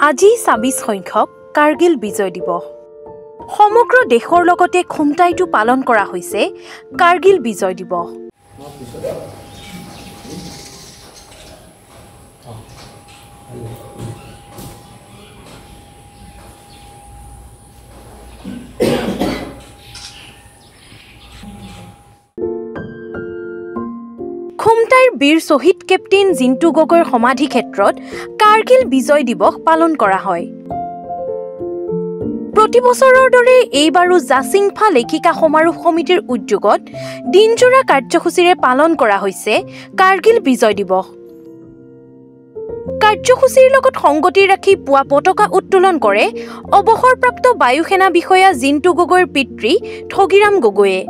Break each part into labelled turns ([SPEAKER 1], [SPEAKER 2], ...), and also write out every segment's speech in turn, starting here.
[SPEAKER 1] আজি ২৬ সংখ্যক কাৰ্গিল বিজয় দিৱস। সমগ্ৰ দেশৰ লগতে খুমটাইতো পালন কৰা হৈছে কাৰ্গিল বিজয় দিৱস। খুমটাইৰ বীৰ শ্বহীদ কেপ্টেইন জিন্তু গগৈৰ সমাধি ক্ষেত্ৰত কাৰ্গিল বিজয় দিৱস পালন কৰা হয়। প্ৰতি বছৰৰ দৰে এইবাৰো জাচিংফা লেখিকা সমাৰোহ সমিতিৰ উদ্যোগত দিনজোৰা কাৰ্যসূচীৰে পালন কৰা হৈছে কাৰ্গিল বিজয় দিৱস। কাৰ্যসূচীৰ লগত সংগতি ৰাখি পুৱা পতাকা উত্তোলন কৰে অৱসৰপ্ৰাপ্ত বায়ুসেনা বিষয়া জিন্তু গগৈৰ পিতৃ ঠগিৰাম গগৈয়ে।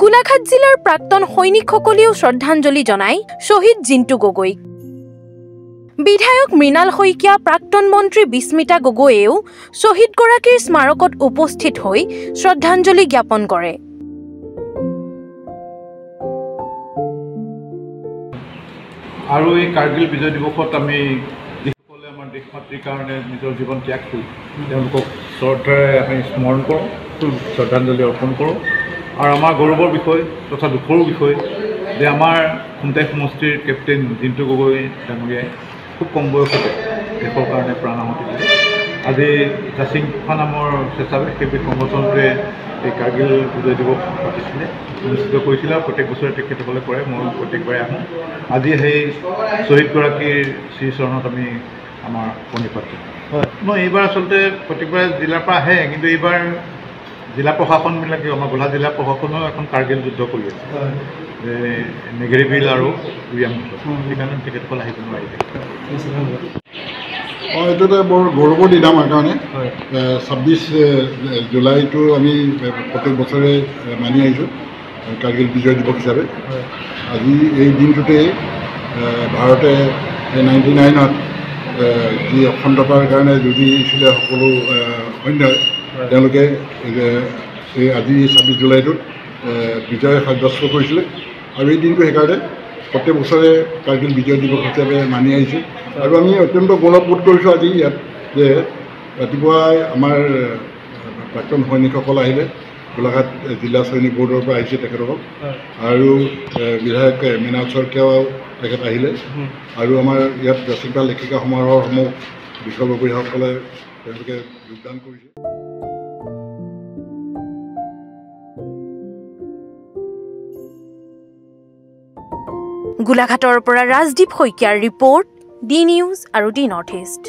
[SPEAKER 1] গোলাঘাট জিলাৰ প্ৰাক্তন সৈনিকসকলেও শ্ৰদ্ধাঞ্জলি জনায় শ্বহীদ জিন্তু গগৈক। বিধায়ক মৃণাল শইকীয়া, প্ৰাক্তন মন্ত্ৰী বিস্মিতা গগৈয়েও শ্বহীদগৰাকীৰ স্মাৰকত উপস্থিত হৈ শ্ৰদ্ধাঞ্জলি জ্ঞাপন কৰে।
[SPEAKER 2] আৰু এই কাৰ্গিল বিজয় দিৱসত আমি যিসকলে আমাৰ দেশ মাতৃৰ কাৰণে নিজৰ জীৱন ত্যাগ কৰি তেওঁলোকক শ্ৰদ্ধাৰে আমি স্মৰণ কৰোঁ, শ্ৰদ্ধাঞ্জলি অৰ্পণ কৰোঁ। আৰু আমাৰ গৌৰৱৰ বিষয় তথা দুখৰো বিষয় যে আমাৰ খুমটাই সমষ্টিৰ কেপ্টেইন জিন্তু গগৈ ডাঙৰীয়াই খুব কম বয়সতে দেশৰ কাৰণে প্ৰাণ আহুতি দিলে। আজি জাচিংফা নামৰ স্বেচ্ছাসেৱী সংগঠনটোৱে এই কাৰ্গিল বিজয় দিৱস পাতিছিলে, অনুষ্ঠিত কৰিছিলে আৰু প্ৰত্যেক বছৰে তেখেতসকলে কৰে। মই প্ৰত্যেকবাৰে আহোঁ। আজি সেই শ্বহীদগৰাকীৰ শ্ৰীচৰণত আমি আমাৰ প্ৰণিপাত দিওঁ। মই এইবাৰ আচলতে প্ৰত্যেকবাৰে জিলাৰ পৰা আহে, কিন্তু এইবাৰ জিলা প্ৰশাসনবিলাকে আমাৰ গোলাঘাট জিলা প্ৰশাসনেও এখন কাৰ্গিল যুদ্ধ কৰি আছে, নেগেৰিবিল আৰু উৰিয়ামঘাটত। সেইকাৰণে তেখেতসকল আহিব নোৱাৰিলে।
[SPEAKER 3] এইটো এটা বৰ গৌৰৱৰ দিন আমাৰ কাৰণে। ২৬ জুলাইটো আমি প্ৰত্যেক বছৰে মানি আহিছোঁ কাৰ্গিল বিজয় দিৱস হিচাপে। আজি এই দিনটোতেই ভাৰতে 99ত যি অখণ্ডতাৰ কাৰণে যুঁজিছিলে সকলো সৈন্যই, তেওঁলোকে আজি ২৬ জুলাইটোত বিজয় সাব্যস্ত কৰিছিলে। আৰু এই দিনটো সেইকাৰণে প্ৰত্যেক বছৰে কাৰ্গিল বিজয় দিৱস হিচাপে মানি আহিছোঁ। আৰু আমি অত্যন্ত গৌৰৱবোধ কৰিছোঁ আজি ইয়াত যে ৰাতিপুৱাই আমাৰ প্ৰাক্তন সৈনিকসকল আহিলে, গোলাঘাট জিলা সৈনিক বৰ্ডৰ পৰা আহিছে তেখেতসকল, আৰু বিধায়ক মৃণাল শইকীয়াও তেখেত আহিলে, আৰু আমাৰ ইয়াত জাচিংফা লেখিকা সমাৰোহসমূহ বিষয়ববীয়াসকলে তেওঁলোকে যোগদান কৰিছে।
[SPEAKER 1] গোলাঘাটৰ পৰা ৰাজদীপ শইকীয়াৰ ৰিপৰ্ট, ডি নিউজ আৰু ডি নৰ্থ ইষ্ট।